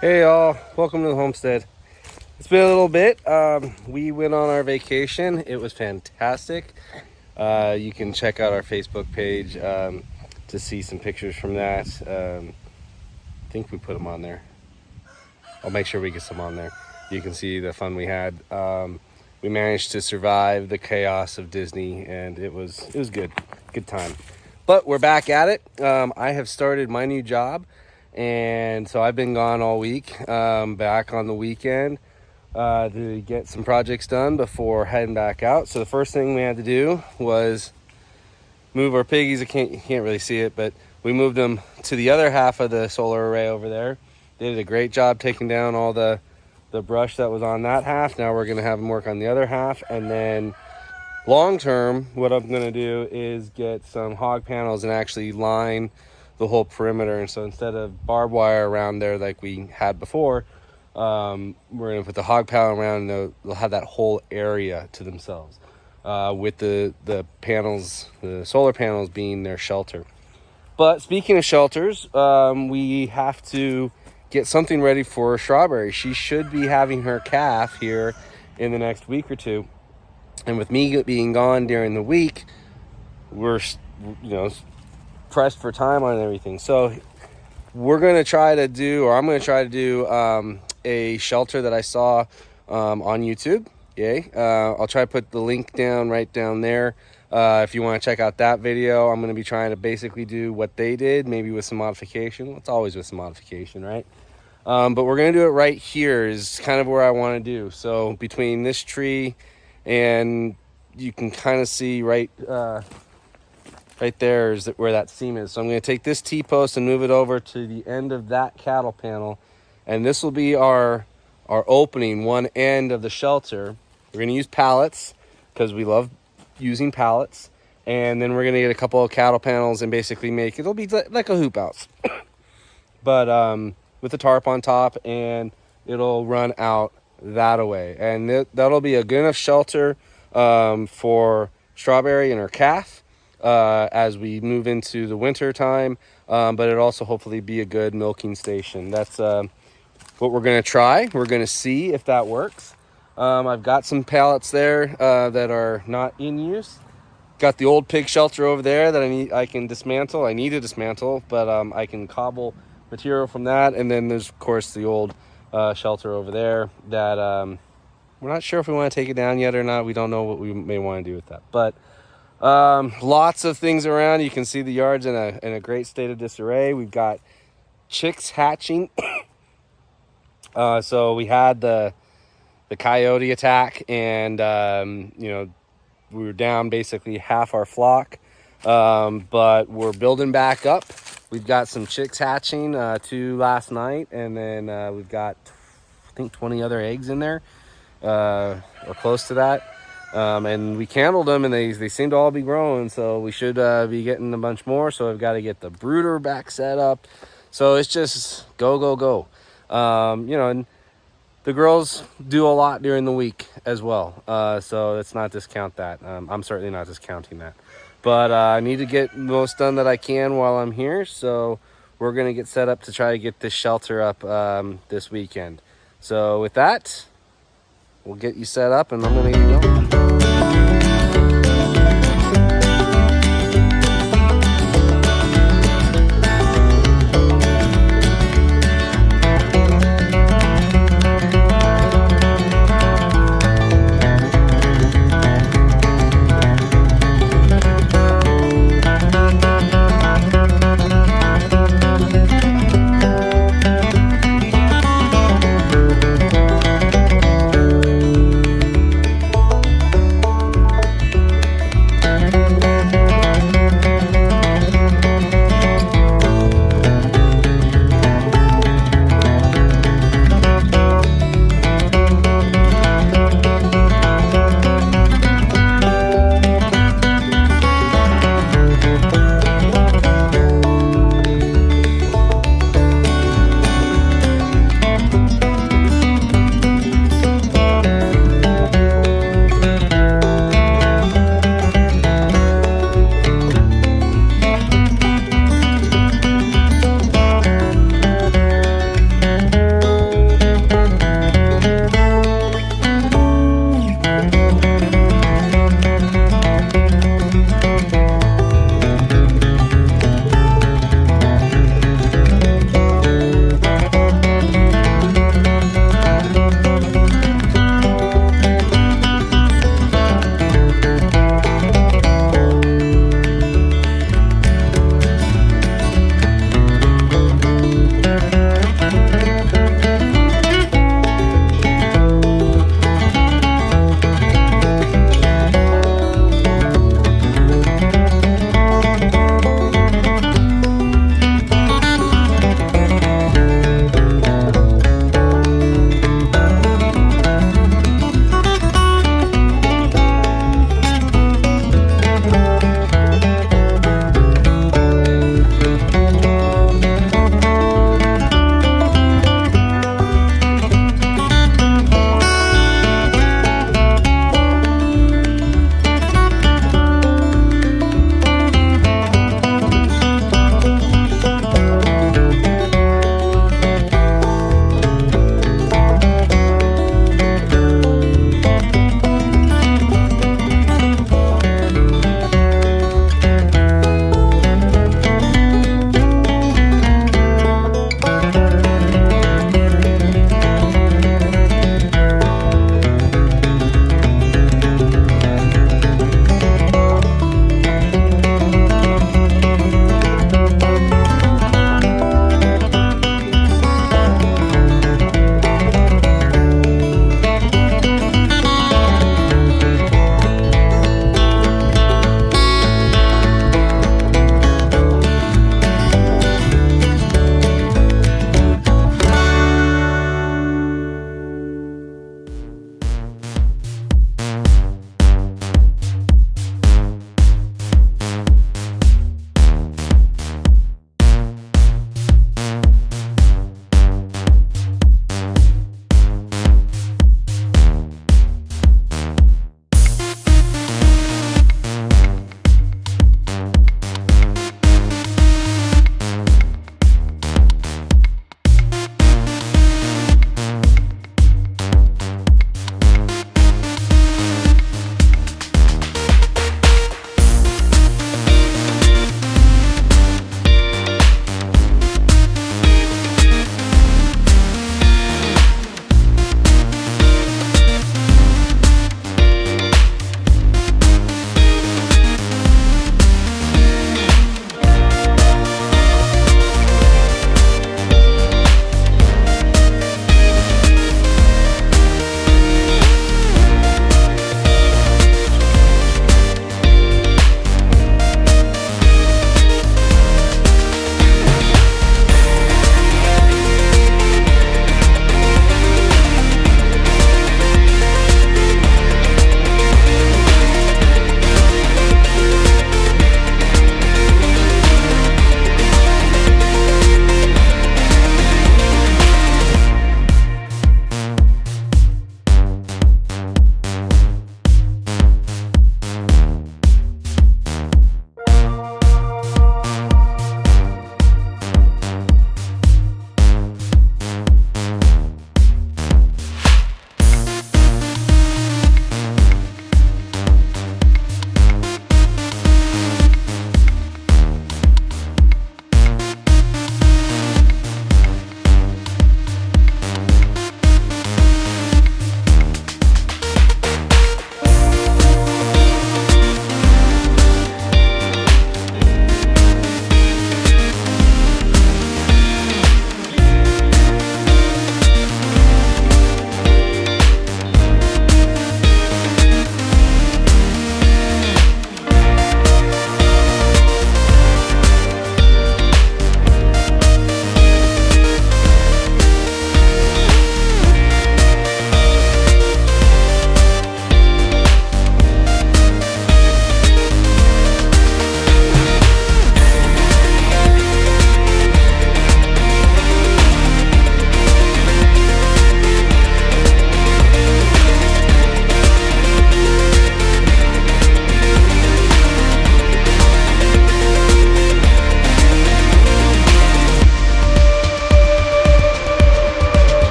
Hey y'all, welcome to the homestead. It's been a little bit. We went on our vacation. It was fantastic. You can check out our Facebook page to see some pictures from that. I think we put them on there. I'll make sure we get some on there. You can see the fun we had. We managed to survive the chaos of Disney, and it was good time. But we're back at it. I have started my new job. And so I've been gone all week, back on the weekend to get some projects done before heading back out. So the first thing we had to do was move our piggies. You can't really see it, but we moved them to the other half of the solar array over there. They did a great job taking down all the brush that was on that half. Now we're going to have them work on the other half. And then long term, what I'm going to do is get some hog panels and actually line the whole perimeter. And so instead of barbed wire around there like we had before, we're gonna put the hog panel around, and they'll have that whole area to themselves, with the panels, the solar panels being their shelter. But speaking of shelters, we have to get something ready for Strawberry. She should be having her calf here in the next week or two, and with me being gone during the week, we're pressed for time on everything. So we're going to try to do, or I'm going to try to do a shelter that I saw on YouTube. Yay. I'll try to put the link right down there. If you want to check out that video, I'm going to be trying to basically do what they did, maybe with some modification. It's always with some modification, right? But we're going to do it right here is kind of where I want to do. So between this tree and you can kind of see right there is where that seam is. So I'm going to take this T-post and move it over to the end of that cattle panel. And this will be our opening, one end of the shelter. We're going to use pallets because we love using pallets. And then we're going to get a couple of cattle panels and basically it'll be like a hoop house. But with a tarp on top, and it'll run out that way. And that'll be a good enough shelter for Strawberry and her calf as we move into the winter time, but it'll also hopefully be a good milking station. That's what we're going to try. We're going to see if that works. I've got some pallets there that are not in use. Got the old pig shelter over there that I can dismantle. I need to dismantle, but I can cobble material from that. And then there's of course the old shelter over there that we're not sure if we want to take it down yet or not. We don't know what we may want to do with that, but lots of things around. You can see the yard's in a great state of disarray. We've got chicks hatching. So we had the coyote attack, and we were down basically half our flock, but we're building back up. We've got some chicks hatching, 2 last night, and then we've got I think 20 other eggs in there, or close to that. And we candled them, and they seem to all be growing, so we should be getting a bunch more. So I've got to get the brooder back set up. So it's just go. And the girls do a lot during the week as well, so let's not discount that. I'm certainly not discounting that, but I need to get most done that I can while I'm here. So we're going to get set up to try to get this shelter up this weekend. So with that, we'll get you set up, and I'm going to get you going.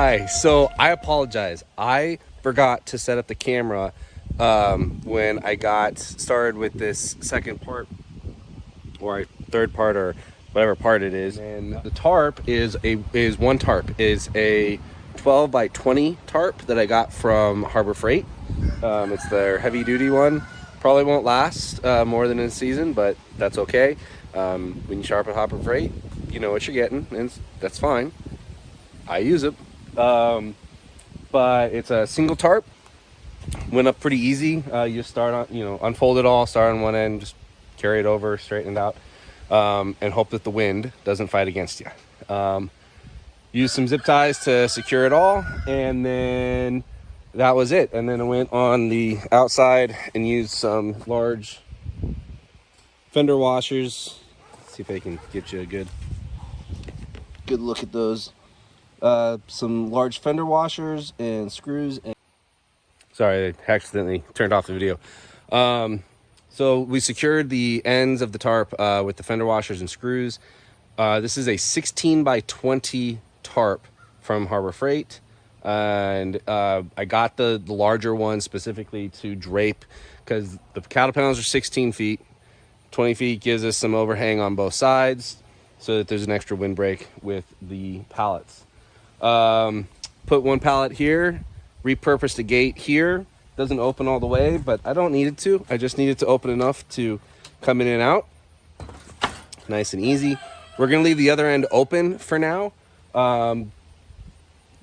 Hi, so I apologize. I forgot to set up the camera when I got started with this second part, or third part, or whatever part it is. And the tarp is one tarp is a 12 by 20 tarp that I got from Harbor Freight. It's their heavy duty one. Probably won't last more than a season, but that's okay. When you shop at Harbor Freight, you know what you're getting, and that's fine. I use it. But it's a single tarp. Went up pretty easy. You start on, unfold it all, start on one end, just carry it over, straighten it out, and hope that the wind doesn't fight against you. Use some zip ties to secure it all, and then that was it. And then I went on the outside and used some large fender washers. Let's see if I can get you a good look at those. Some large fender washers and screws. Sorry, I accidentally turned off the video. So we secured the ends of the tarp with the fender washers and screws. This is a 16 by 20 tarp from Harbor Freight. And I got the larger one specifically to drape, because the cattle panels are 16 feet. 20 feet gives us some overhang on both sides so that there's an extra windbreak with the pallets. Put one pallet here, repurposed a gate here. Doesn't open all the way, but I don't need it to. I just need it to open enough to come in and out. Nice and easy. We're gonna leave the other end open for now. No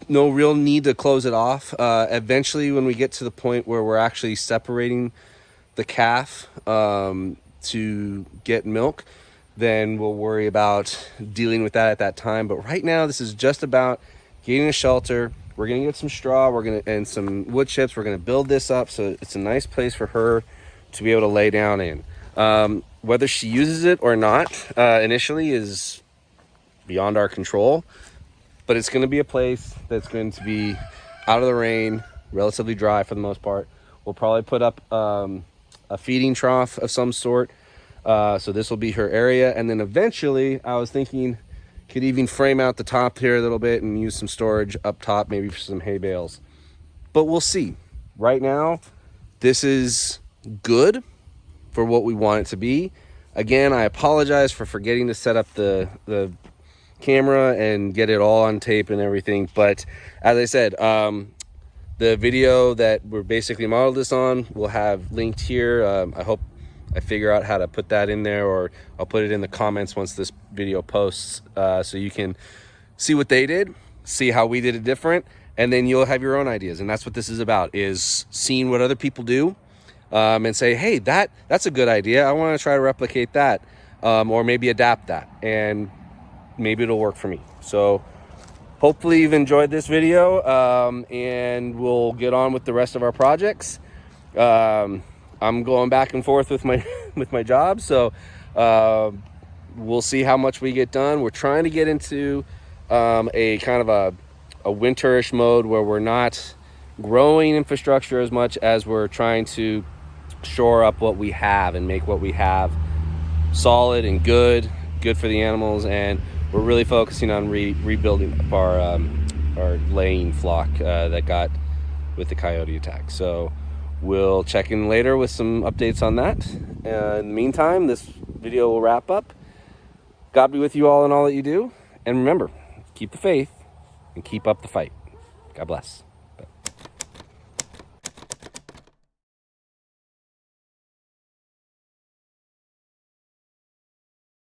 real need to close it off. Eventually, when we get to the point where we're actually separating the calf to get milk, then we'll worry about dealing with that at that time. But right now, this is just about getting a shelter. We're gonna get some straw, and some wood chips. We're gonna build this up so it's a nice place for her to be able to lay down in. Whether she uses it or not initially is beyond our control, but it's gonna be a place that's going to be out of the rain, relatively dry for the most part. We'll probably put up a feeding trough of some sort. So this will be her area. And then eventually I was thinking could even frame out the top here a little bit and use some storage up top, maybe for some hay bales. But we'll see. Right now, this is good for what we want it to be. Again, I apologize for forgetting to set up the camera and get it all on tape and everything. But as I said, the video that we're basically modeled this on, we'll have linked here. I hope I figure out how to put that in there, or I'll put it in the comments once this video posts, so you can see what they did, see how we did it different, and then you'll have your own ideas. And that's what this is about, is seeing what other people do, and say, hey, that's a good idea. I want to try to replicate that, or maybe adapt that, and maybe it'll work for me. So hopefully you've enjoyed this video, and we'll get on with the rest of our projects. I'm going back and forth with my job, so we'll see how much we get done. We're trying to get into a kind of a winterish mode where we're not growing infrastructure as much as we're trying to shore up what we have and make what we have solid and good for the animals. And we're really focusing on rebuilding up our laying flock that got with the coyote attack. So we'll check in later with some updates on that. In the meantime, this video will wrap up. God be with you all in all that you do. And remember, keep the faith and keep up the fight. God bless.